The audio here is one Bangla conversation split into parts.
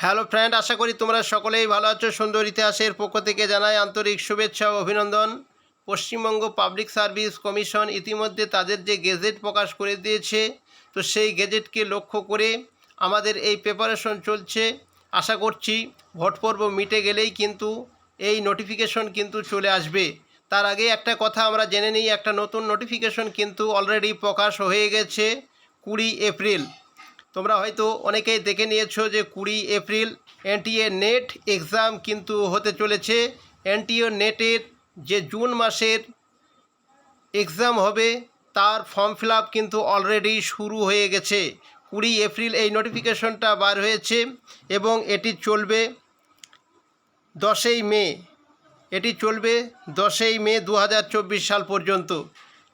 হ্যালো ফ্রেন্ড, আশা করি তোমরা সকলেই ভালো আছো। সুন্দর ইতিহাসের পক্ষ থেকে জানাই আন্তরিক শুভেচ্ছা ও অভিনন্দন। পশ্চিমবঙ্গ পাবলিক সার্ভিস কমিশন ইতিমধ্যে তাদের যে গেজেট প্রকাশ করে দিয়েছে, তো সেই গেজেটকে লক্ষ্য করে আমাদের এই প্রিপারেশন চলছে। আশা করছি ভোট পর্ব মিটে গেলেই কিন্তু এই নোটিফিকেশন কিন্তু চলে আসবে। তার আগে একটা কথা আমরা জেনে নিই, একটা নতুন নোটিফিকেশন কিন্তু অলরেডি প্রকাশ হয়ে গেছে 20 এপ্রিল। তোমরা হয়তো অনেকেই দেখে নিয়েছো যে 20 এপ্রিল এনটিএ নেট এক্সাম কিন্তু হতে চলেছে। এনটিএ নেটের যে জুন মাসের এক্সাম হবে তার ফর্ম ফিল আপ কিন্তু অলরেডি শুরু হয়ে গেছে। 20 এপ্রিল এই নোটিফিকেশনটা বার হয়েছে এবং এটি চলবে 10ই মে। এটি চলবে 10ই মে 2024 সাল পর্যন্ত।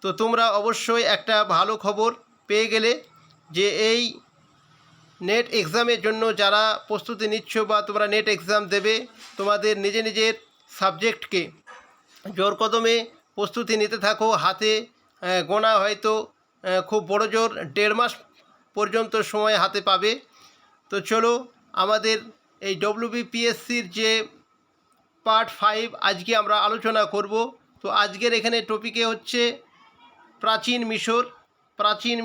তো তোমরা অবশ্যই একটা ভালো খবর পেয়ে গেলে যে এই নেট এক্সামের জন্য যারা প্রস্তুতি নিচ্ছ বা তোমরা নেট এক্সাম দেবে, তোমাদের নিজের সাবজেক্টকে জোর কদমে প্রস্তুতি নিতে থাকো। হাতে গোনা হয়তো খুব বড় জোর 1.5 মাস পর্যন্ত সময় হাতে পাবে। তো চলো আমাদের এই ডব্লিউবিপিএসসির যে পার্ট 5 আজকে আমরা আলোচনা করব। তো আজকের এখানে টপিকে হচ্ছে প্রাচীন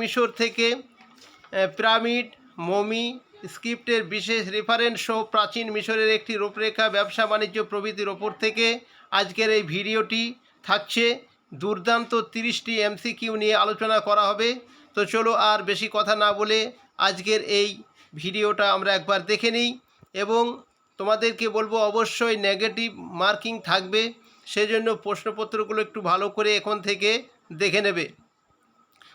মিশর থেকে পিরামিড, মমি, স্ক্রিপ্টের বিশেষ রেফারেন্স সহ প্রাচীন মিশরের একটি রূপরেখা, ব্যবসা বাণিজ্য প্রভৃতির ওপর থেকে আজকের এই ভিডিওটি থাকছে। দুর্দান্ত 30টি এমসিকিউ নিয়ে আলোচনা করা হবে। তো চলো আর বেশি কথা না বলে আজকের এই ভিডিওটা আমরা একবার দেখে নিই এবং তোমাদেরকে বলবো অবশ্যই নেগেটিভ মার্কিং থাকবে, সেজন্য প্রশ্নপত্রগুলো একটু ভালো করে এখন থেকে দেখে নেবে।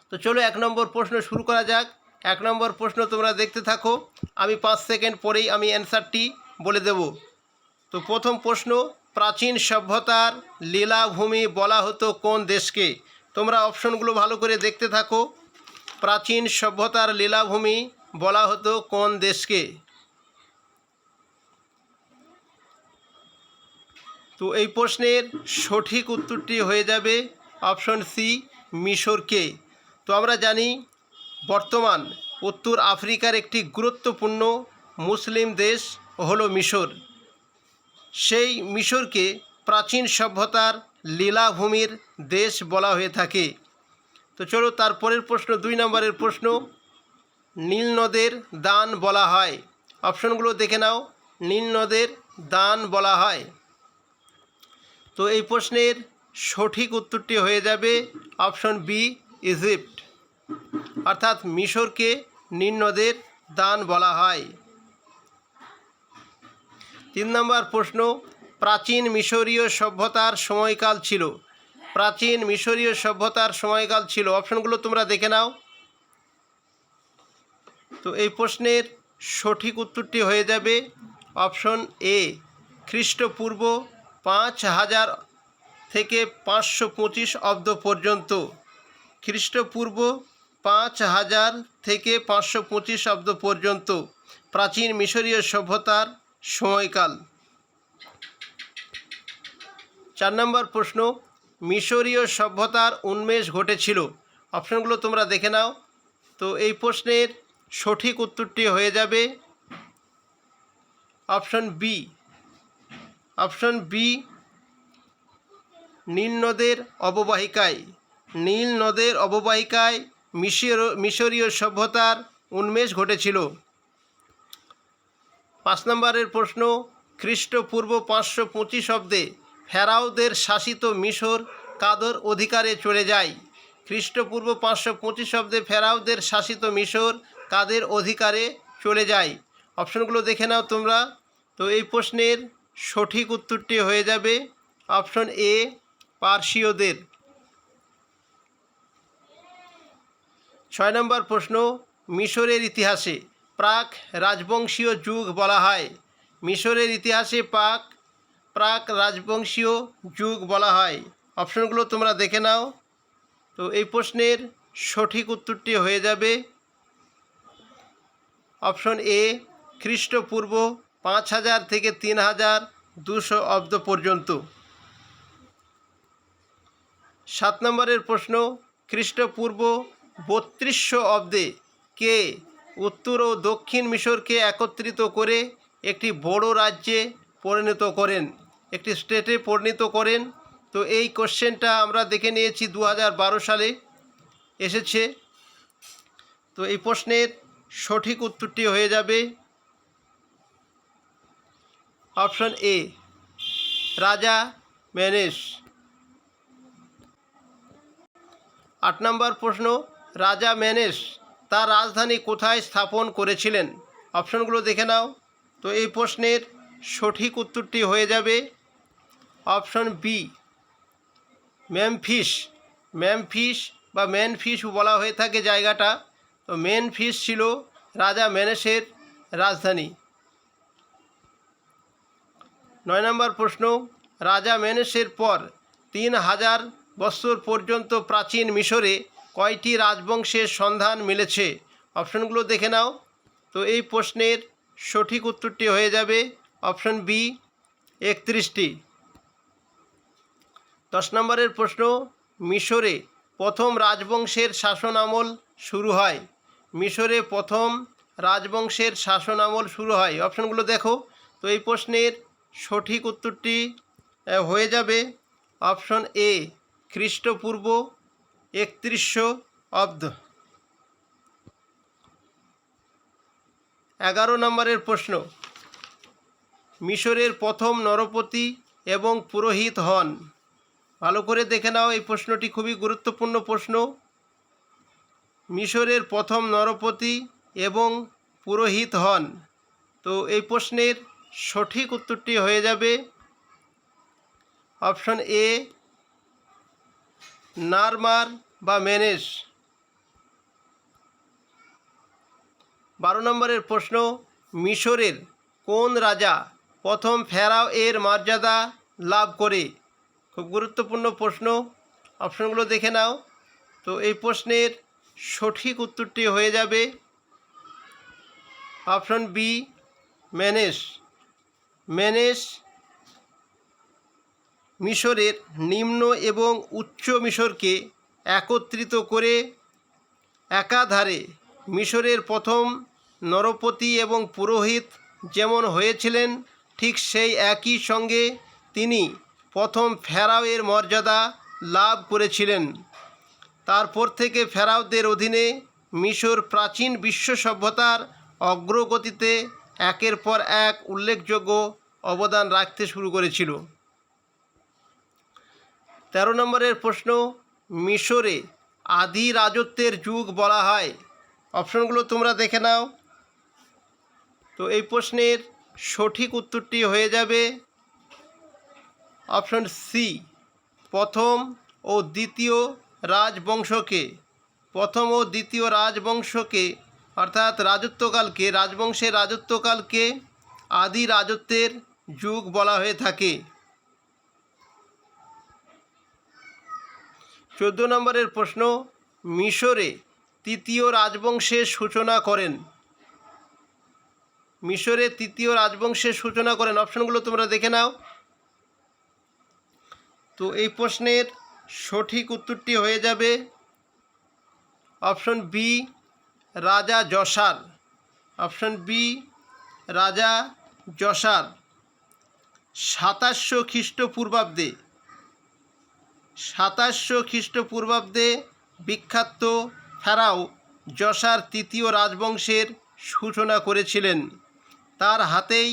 তো চলো 1 নম্বর প্রশ্ন শুরু করা যাক। 1 নম্বর প্রশ্ন তোমরা দেখতে থাকো, আমি 5 সেকেন্ড পরেই আমি অ্যান্সারটি বলে দেব। তো প্রথম প্রশ্ন, প্রাচীন সভ্যতার লীলাভূমি বলা হতো কোন দেশকে? তোমরা অপশনগুলো ভালো করে দেখতে থাকো। প্রাচীন সভ্যতার লীলাভূমি বলা হতো কোন দেশকে? তো এই প্রশ্নের সঠিক উত্তরটি হয়ে যাবে অপশন সি, মিশরকে। তো আমরা জানি বর্তমান উত্তর আফ্রিকার একটি গুরুত্বপূর্ণ মুসলিম দেশ হলো মিশর। সেই মিশরকে প্রাচীন সভ্যতার লীলাভূমির দেশ বলা হয়ে থাকে। তো চলো তারপরের প্রশ্ন, 2 নম্বরের প্রশ্ন, নীল নদের দান বলা হয়। অপশনগুলো দেখে নাও, নীল নদের দান বলা হয়। তো এই প্রশ্নের সঠিক উত্তরটি হয়ে যাবে অপশন বি, ইজিপ্ট। অর্থাৎ মিশরকে নীল নদের দান বলা হয়। 3 নম্বর প্রশ্ন, প্রাচীন মিশরীয় সভ্যতার সময়কাল ছিল। প্রাচীন মিশরীয় সভ্যতার সময়কাল ছিল। অপশনগুলো তোমরা দেখে নাও। তো এই প্রশ্নের সঠিক উত্তরটি হয়ে যাবে অপশন এ, খ্রিস্টপূর্ব 5000 থেকে 525 অব্দ পর্যন্ত। খ্রিস্টপূর্ব 5000 থেকে 525 অব্দ পর্যন্ত প্রাচীন মিশরীয় সভ্যতার সময়কাল। 4 নম্বর প্রশ্ন, মিশরীয় সভ্যতার উন্মেষ ঘটেছিল। অপশনগুলো তোমরা দেখে নাও। তো এই প্রশ্নের সঠিক উত্তরটি হয়ে যাবে অপশন বি। অপশন বি, নীল নদের অববাহিকায়। নীল নদের অববাহিকায় মিশরীয় সভ্যতার উন্মেষ ঘটেছিল। 5 নম্বরের প্রশ্ন, খ্রিস্টপূর্ব 525 অব্দে ফেরাওদের শাসিত মিশর কাদের অধিকারে চলে যায়? খ্রিস্টপূর্ব 525 অব্দে ফেরাওদের শাসিত মিশর কাদের অধিকারে চলে যায়? অপশনগুলো দেখে নাও তোমরা। তো এই প্রশ্নের সঠিক উত্তরটি হয়ে যাবে অপশন এ, পার্সীয়দের। 6 নম্বর প্রশ্ন, মিশরের ইতিহাসে প্রাক রাজবংশীয় যুগ বলা হয়। মিশরের ইতিহাসে প্রাক রাজবংশীয় যুগ বলা হয়। অপশনগুলো তোমরা দেখে নাও। তো এই প্রশ্নের সঠিক উত্তরটি হয়ে যাবে অপশন এ, খ্রিস্টপূর্ব 5000 থেকে 3200 অব্দ পর্যন্ত। 7 নম্বরের প্রশ্ন, খ্রিস্টপূর্ব 3200 অব্দে কে উত্তর ও দক্ষিণ মিশরকে একত্রিত করে একটি বড় রাজ্যে পরিণত করেন, একটি স্টেটে পরিণত করেন। তো এই কোশ্চেনটা আমরা দেখে নিয়েছি 2012 সালে এসেছে। তো এই প্রশ্নের সঠিক উত্তরটি হয়ে যাবে অপশন এ, রাজা মেনেস। 8 নম্বর প্রশ্ন, রাজা মেনেস তার রাজধানী কোথায় স্থাপন করেছিলেন? অপশনগুলো দেখে নাও। তো এই প্রশ্নের সঠিক উত্তরটি হয়ে যাবে অপশন বি, মেমফিস। মেমফিস বা মেনফিস বলা হয়ে থাকে জায়গাটা। তো মেনফিস ছিল রাজা মেনেসের রাজধানী। 9 নম্বর প্রশ্ন, রাজা মেনেসের পর 3000 বছর পর্যন্ত প্রাচীন মিশরে কয়টি রাজবংশের সন্ধান মিলেছে? অপশনগুলো দেখে নাও। তো এই প্রশ্নের সঠিক উত্তরটি হয়ে যাবে অপশন বি, 31টি। 10 নম্বরের প্রশ্ন, মিশরে প্রথম রাজবংশের শাসন আমল শুরু হয়? মিশরে প্রথম রাজবংশের শাসন আমল শুরু হয়, অপশনগুলো দেখো। তো এই প্রশ্নের সঠিক উত্তরটি হয়ে যাবে অপশন এ, খ্রিস্টপূর্ব 3100 অব্দ। 11 নম্বরের প্রশ্ন, মিশরের প্রথম নরপতি এবং পুরোহিত হন? ভালো করে দেখে নাও, এই প্রশ্নটি খুবই গুরুত্বপূর্ণ প্রশ্ন। মিশরের প্রথম নরপতি এবং পুরোহিত হন। তো এই প্রশ্নের সঠিক উত্তরটি হয়ে যাবে অপশন এ, নারমার বা মেনেস। 12 নম্বরের প্রশ্ন, মিশরের কোন রাজা প্রথম ফেরাও এর মর্যাদা লাভ করে? খুব গুরুত্বপূর্ণ প্রশ্ন, অপশনগুলো দেখে নাও। তো এই প্রশ্নের সঠিক উত্তরটি হয়ে যাবে অপশন বি, মেনেস। মেনেস মিশরের নিম্ন এবং উচ্চ মিশরকে একত্রিত করে একাধারে মিশরের প্রথম নরপতি এবং পুরোহিত যেমন হয়েছিলেন, ঠিক সেই একই সঙ্গে তিনি প্রথম ফেরাওয়ের মর্যাদা লাভ করেছিলেন। তারপর থেকে ফেরাওদের অধীনে মিশর প্রাচীন বিশ্ব সভ্যতার অগ্রগতিতে একের পর এক উল্লেখযোগ্য অবদান রাখতে শুরু করেছিল। 13 নম্বরের প্রশ্ন, মিশরে আদি রাজত্বের যুগ বলা হয়? অপশনগুলো তোমরা দেখে নাও। তো এই প্রশ্নের সঠিক উত্তরটি হয়ে যাবে অপশন সি, প্রথম ও দ্বিতীয় রাজবংশকে। প্রথম ও দ্বিতীয় রাজবংশকে অর্থাৎ রাজত্বকালকে, রাজবংশের রাজত্বকালকে আদি রাজত্বের যুগ বলা হয়ে থাকে। 14 নম্বরের প্রশ্ন, মিশরে তৃতীয় রাজবংশের সূচনা করেন? মিশরে তৃতীয় রাজবংশের সূচনা করেন, অপশনগুলো তোমরা দেখে নাও। তো এই প্রশ্নের সঠিক উত্তরটি হয়ে যাবে অপশন বি, রাজা যশার। অপশন বি, রাজা যশার। 2700 খ্রিস্টপূর্বাব্দে 2700 খ্রিস্টপূর্বাব্দে বিখ্যাত ফেরাও যশার তৃতীয় রাজবংশের সূচনা করেছিলেন। তার হাতেই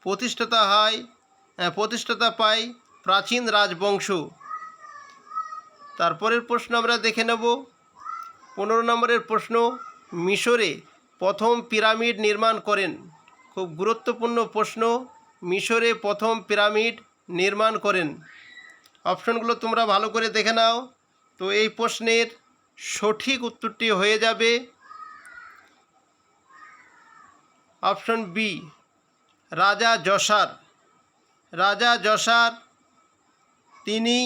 প্রতিষ্ঠাতা পায় প্রাচীন রাজবংশ। তারপরের প্রশ্ন আমরা দেখে নেব। 15 নম্বরের প্রশ্ন, মিশরে প্রথম পিরামিড নির্মাণ করেন? খুব গুরুত্বপূর্ণ প্রশ্ন, মিশরে প্রথম পিরামিড নির্মাণ করেন? অপশনগুলো তোমরা ভালো করে দেখে নাও। তো এই প্রশ্নের সঠিক উত্তরটি হয়ে যাবে অপশন বি, রাজা যশার। রাজা যশার তিনি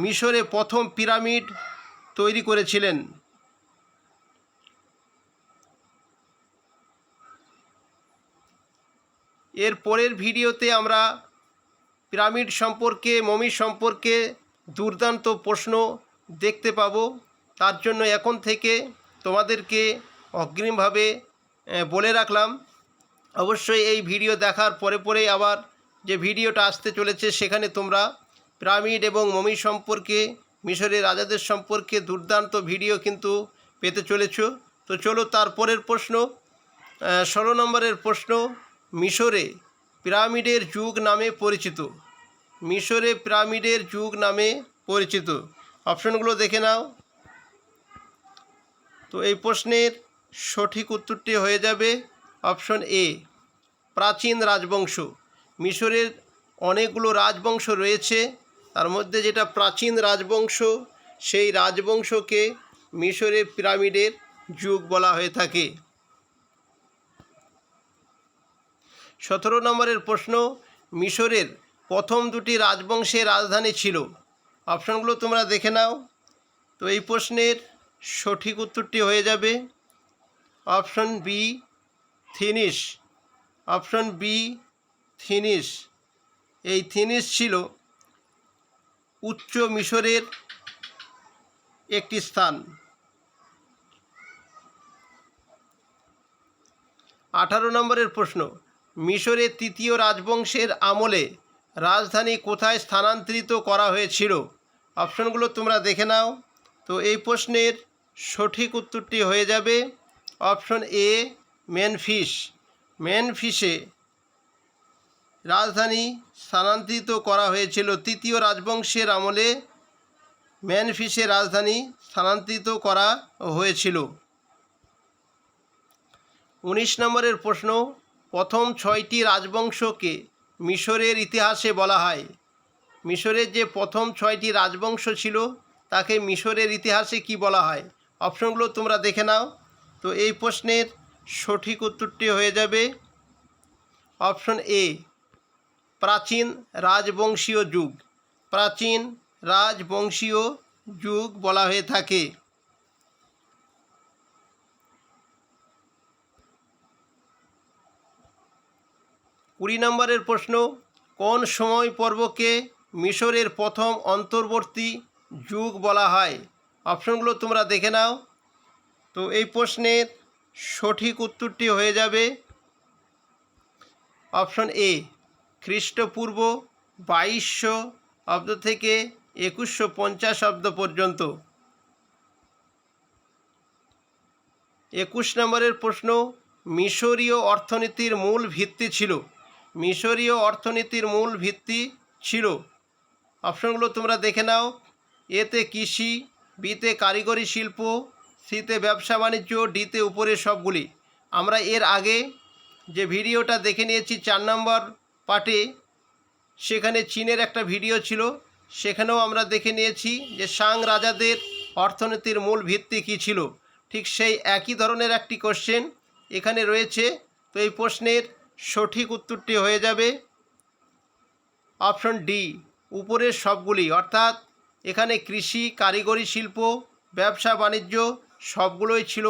মিশরে প্রথম পিরামিড তৈরি করেছিলেন। এর পরের ভিডিওতে আমরা পিরামিড সম্পর্কে, মমি সম্পর্কে দুর্দান্ত প্রশ্ন দেখতে পাবো। তার জন্য এখন থেকে তোমাদেরকে অগ্রিমভাবে বলে রাখলাম, অবশ্যই এই ভিডিও দেখার পরে পরেই আবার যে ভিডিওটা আসতে চলেছে সেখানে তোমরা পিরামিড এবং মমি সম্পর্কে, মিশরের রাজাদের সম্পর্কে দুর্দান্ত ভিডিও কিন্তু পেতে চলেছ। তো চলো তারপরের প্রশ্ন, 16 নম্বরের প্রশ্ন, মিশরে পিরামিডের যুগ নামে পরিচিত। মিশরে পিরামিডের যুগ নামে পরিচিত। অপশনগুলো দেখে নাও। তো এই প্রশ্নের সঠিক উত্তরটি হয়ে যাবে অপশন এ, প্রাচীন রাজবংশ। মিশরের অনেকগুলো রাজবংশ রয়েছে, তার মধ্যে যেটা প্রাচীন রাজবংশ, সেই রাজবংশকে মিশরের পিরামিডের যুগ বলা হয়ে থাকে। 17 নম্বরের প্রশ্ন, মিশরের প্রথম দুটি রাজবংশের রাজধানী ছিল। অপশনগুলো তোমরা দেখে নাও। তো এই প্রশ্নের সঠিক উত্তরটি হয়ে যাবে option B, Thinis. Option B, Thinis. এই থিনিস ছিল উচ্চ মিশরের একটি স্থান। 18 নম্বরের প্রশ্ন, মিশরের তৃতীয় রাজবংশের আমলে রাজধানী কোথায় স্থানান্তরিত করা হয়েছিল। অপশনগুলো তোমরা দেখে নাও। তো এই প্রশ্নের সঠিক উত্তরটি হয়ে যাবে অপশন এ, মেনফিস। মেনফিসে রাজধানী স্থানান্তরিত করা হয়েছিল। তৃতীয় রাজবংশের আমলে মেনফিসে রাজধানী স্থানান্তরিত করা হয়েছিল। 19 নম্বরের প্রশ্ন, প্রথম 6টি রাজবংশকে মিশরের ইতিহাসে বলা হয়। মিশরের যে প্রথম 6টি রাজবংশ ছিল তাকে মিশরের ইতিহাসে কি বলা হয়। অপশনগুলো তোমরা দেখে নাও। তো এই প্রশ্নের সঠিক উত্তরটি হয়ে যাবে অপশন এ, প্রাচীন রাজবংশীয় যুগ। প্রাচীন রাজবংশীয় যুগ বলা হয়ে থাকে। 20 নম্বরের প্রশ্ন, কোন সময় পর্বকে মিশরের প্রথম অন্তর্বর্তী যুগ বলা হয়। অপশনগুলো তোমরা দেখে নাও। তো এই প্রশ্নের সঠিক উত্তরটি হয়ে যাবে অপশন এ, খ্রিস্টপূর্ব 2200 অব্দ থেকে 2150 অব্দ পর্যন্ত। 21 নম্বরের প্রশ্ন, মিশরীয় অর্থনীতির মূল ভিত্তি ছিল। মিশরীয় অর্থনীতির মূল ভিত্তি ছিল। অপশনগুলো তোমরা দেখে নাও। এতে কৃষি, বিতে কারিগরি শিল্প, সিতে ব্যবসা বাণিজ্য, ডিতে উপরের সবগুলি। আমরা এর আগে যে ভিডিওটা দেখে নিয়েছি 4 নম্বর পার্টে, সেখানে চীনের একটা ভিডিও ছিল, সেখানেও আমরা দেখে নিয়েছি যে সাং রাজাদের অর্থনীতির মূল ভিত্তি কী ছিল। ঠিক সেই একই ধরনের একটি কোশ্চেন এখানে রয়েছে। তো এই প্রশ্নের সঠিক উত্তরটি হয়ে যাবে অপশন ডি, উপরের সবগুলি। অর্থাৎ এখানে কৃষি, কারিগরি শিল্প, ব্যবসা বাণিজ্য সবগুলোই ছিল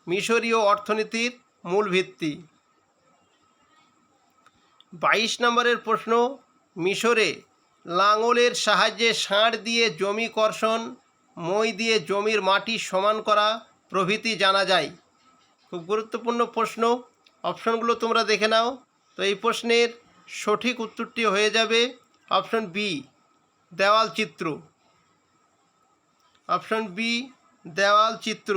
মিশরীয় অর্থনীতির মূল ভিত্তি। 22 নম্বরের প্রশ্ন, মিশরে লাঙলের সাহায্যে ষাঁড় দিয়ে জমি কর্ষণ, মই দিয়ে জমির মাটি সমান করা প্রভৃতি জানা যায়। খুব গুরুত্বপূর্ণ প্রশ্ন। অপশনগুলো তোমরা দেখে নাও। তো এই প্রশ্নের সঠিক উত্তরটি হয়ে যাবে অপশন বি, দেওয়াল চিত্র। অপশন বি, দেওয়াল চিত্র।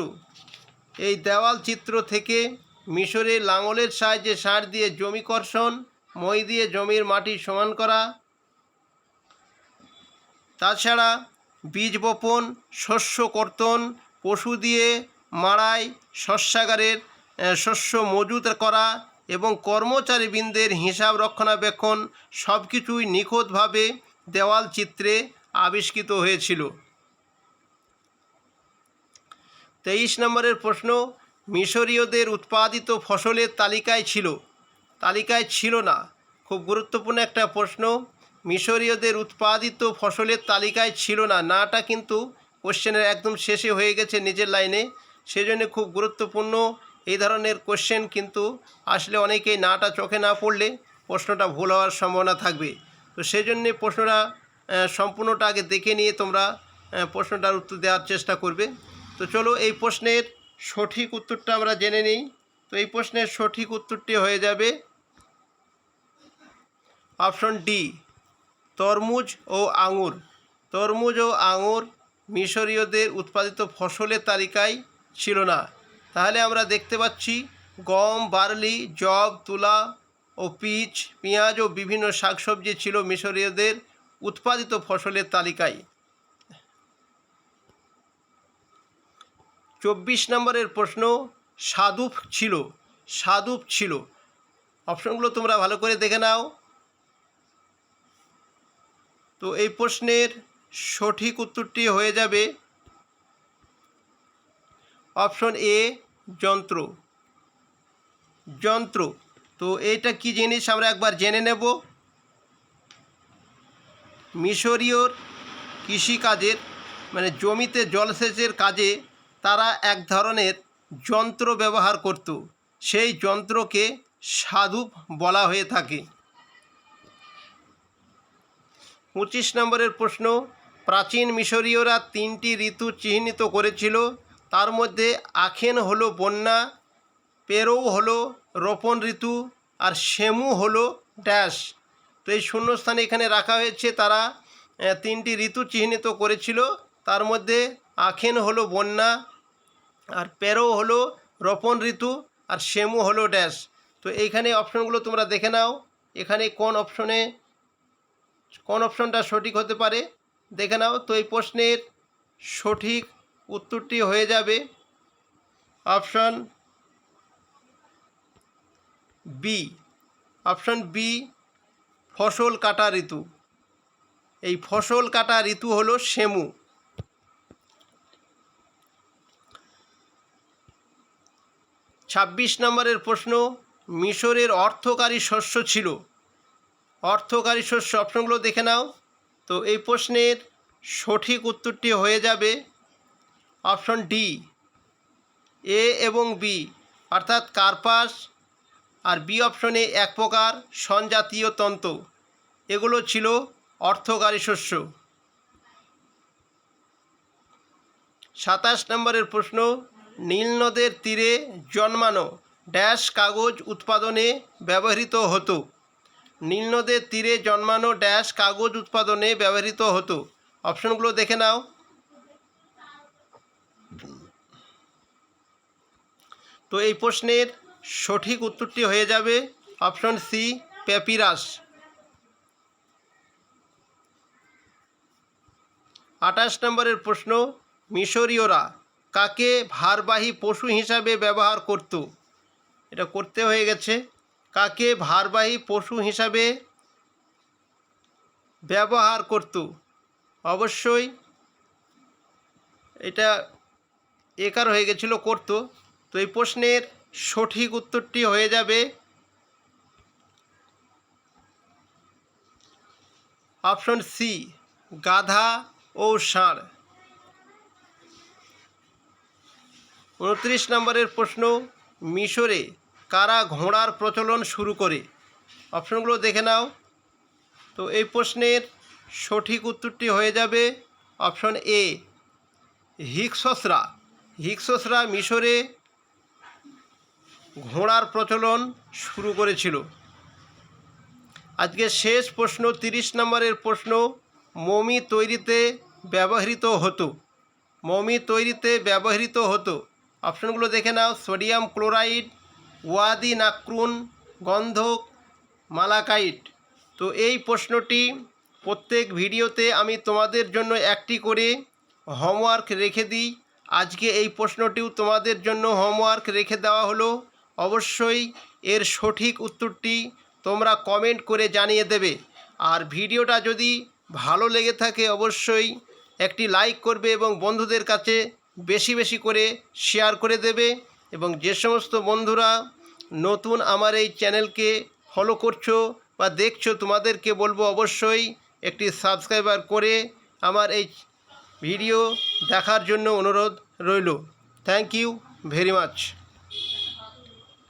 এই দেওয়াল চিত্র থেকে মিশরে লাঙলের সাহায্যে ষাঁড় দিয়ে জমি কর্ষণ, মই দিয়ে জমির মাটি সমান করা, তাছাড়া বীজ বপন, শস্য কর্তন, পশু দিয়ে মাড়াই, শস্যাগারের শস্য মজুত করা এবং কর্মচারীবৃন্দের হিসাব রক্ষণাবেক্ষণ সব কিছুই নিখুঁতভাবে দেওয়াল চিত্রে আবিষ্কৃত হয়েছিল। 23 নম্বরের প্রশ্ন, মিশরীয়দের উৎপাদিত ফসলের তালিকায় ছিল না। খুব গুরুত্বপূর্ণ একটা প্রশ্ন। মিশরীয়দের উৎপাদিত ফসলের তালিকায় ছিল না, নাটা কিন্তু কোশ্চেনের একদম শেষে হয়ে গেছে নিজের লাইনে, সেজন্য খুব গুরুত্বপূর্ণ। এই ধরনের কোশ্চেন কিন্তু আসলে অনেকেই নাটা চোখে না পড়লে প্রশ্নটা ভুল হওয়ার সম্ভাবনা থাকবে। তো সেই জন্যে প্রশ্নটা সম্পূর্ণটা আগে দেখে নিয়ে তোমরা প্রশ্নটার উত্তর দেওয়ার চেষ্টা করবে। তো চলো এই প্রশ্নের সঠিক উত্তরটা আমরা জেনে নিই। তো এই প্রশ্নের সঠিক উত্তরটি হয়ে যাবে অপশন ডি, তরমুজ ও আঙুর। তরমুজ ও আঙুর মিশরীয়দের উৎপাদিত ফসলের তালিকায় ছিল না। তাহলে আমরা দেখতে পাচ্ছি গম, বার্লি, যব, তুলা ও পিচ, পেঁয়াজ ও বিভিন্ন শাকসবজি ছিল মিশরীয়দের উৎপাদিত ফসলের তালিকায়। 24 নম্বরের প্রশ্ন, সাধুপ ছিল। সাধুপ ছিল। অপশনগুলো তোমরা ভালো করে দেখে নাও। তো এই প্রশ্নের সঠিক উত্তরটি হয়ে যাবে অপশন এ, যন্ত্র। যন্ত্র। তো এইটা কি জিনিস আমরা একবার জেনে নেব। মিশরীয় কৃষিকাজের মানে জমিতে জলসেচের কাজে তারা এক ধরনের যন্ত্র ব্যবহার করত। সেই যন্ত্রকে সাধুপ বলা হয়ে থাকে। 25 নম্বরের প্রশ্ন, প্রাচীন মিশরীয়রা 3টি ঋতু চিহ্নিত করেছিল। তার মধ্যে আখেন হলো বন্যা, পেরো হলো রোপণ ঋতু, আর সেমু হলো ড্যাশ। তো এই শূন্যস্থানে এখানে রাখা হয়েছে। তারা 3টি ঋতু চিহ্নিত করেছিল। তার মধ্যে আখেন হলো বন্যা, আর পেরো হলো রোপণ ঋতু, আর সেমু হলো ড্যাশ। তো এইখানে অপশনগুলো তোমরা দেখে নাও। এখানে কোন অপশনটা সঠিক হতে পারে দেখে নাও। তো এই প্রশ্নের সঠিক উত্তরটি হয়ে যাবে অপশন বি। অপশন বি, ফসল কাটা ঋতু। এই ফসল কাটা ঋতু হলো সেমু। 26 নম্বরের প্রশ্ন, মিশরের অর্থকারী শস্য ছিল। অর্থকারী শস্য অপশনগুলো দেখে নাও। তো এই প্রশ্নের সঠিক উত্তরটি হয়ে যাবে অপশন ডি, এ এবং বি, অর্থাৎ কার্পাস, আর বি অপশনে এক প্রকার সনজাতীয় তন্তু। এগুলো ছিল অর্থকারী শস্য। 27 নম্বরের প্রশ্ন, নীল নদের তীরে জন্মানো ড্যাশ কাগজ উৎপাদনে ব্যবহৃত হতো। নীল নদের তীরে জন্মানো ড্যাশ কাগজ উৎপাদনে ব্যবহৃত হতো। অপশনগুলো দেখে নাও। তো এই প্রশ্নের সঠিক উত্তরটি হয়ে যাবে অপশন সি, প্যাপিরাস। 28 নম্বরের প্রশ্ন, মিশরীয়রা কাকে ভারবাহী পশু হিসাবে ব্যবহার করত। এটা করতে হয়ে গেছে। কাকে ভারবাহী পশু হিসাবে ব্যবহার করত। অবশ্যই এটা একার হয়ে গেছিল করত। তো এই প্রশ্নের সঠিক উত্তরটি হয়ে যাবে অপশন সি, গাধা ও ষাঁড়। 29 নম্বরের প্রশ্ন, মিশরে কারা ঘোড়ার প্রচলন শুরু করে। অপশনগুলো দেখে নাও। তো এই প্রশ্নের সঠিক উত্তরটি হয়ে যাবে অপশন এ, হিক্সসরা। হিক্সসরা মিশরে ঘোড়ার প্রচলন শুরু করেছিল। আজকে শেষ প্রশ্ন, 30 নম্বরের প্রশ্ন, মমি তৈরিতে ব্যবহৃত হতো। মমি তৈরিতে ব্যবহৃত হতো। অপশনগুলো দেখে নাও। Sodium chloride, ওয়াদি নাক্রুন, গন্ধক, মালাকাইট। তো এই প্রশ্নটি প্রত্যেক ভিডিওতে আমি তোমাদের জন্য একটি করে হোমওয়ার্ক রেখে দিই। আজকে এই প্রশ্নটিও তোমাদের জন্য হোমওয়ার্ক রেখে দেওয়া হলো। অবশ্যই এর সঠিক উত্তরটি তোমরা কমেন্ট করে জানিয়ে দেবে। আর ভিডিওটা যদি ভালো লেগে থাকে অবশ্যই একটি লাইক করবে এবং বন্ধুদের কাছে বেশি বেশি করে শেয়ার করে দেবে। এবং যে সমস্ত বন্ধুরা নতুন আমার এই চ্যানেলকে ফলো করছো বা দেখছো, তোমাদেরকে বলবো অবশ্যই একটি সাবস্ক্রাইবার করে আমার এই ভিডিও দেখার জন্য অনুরোধ রইল। Thank you very much.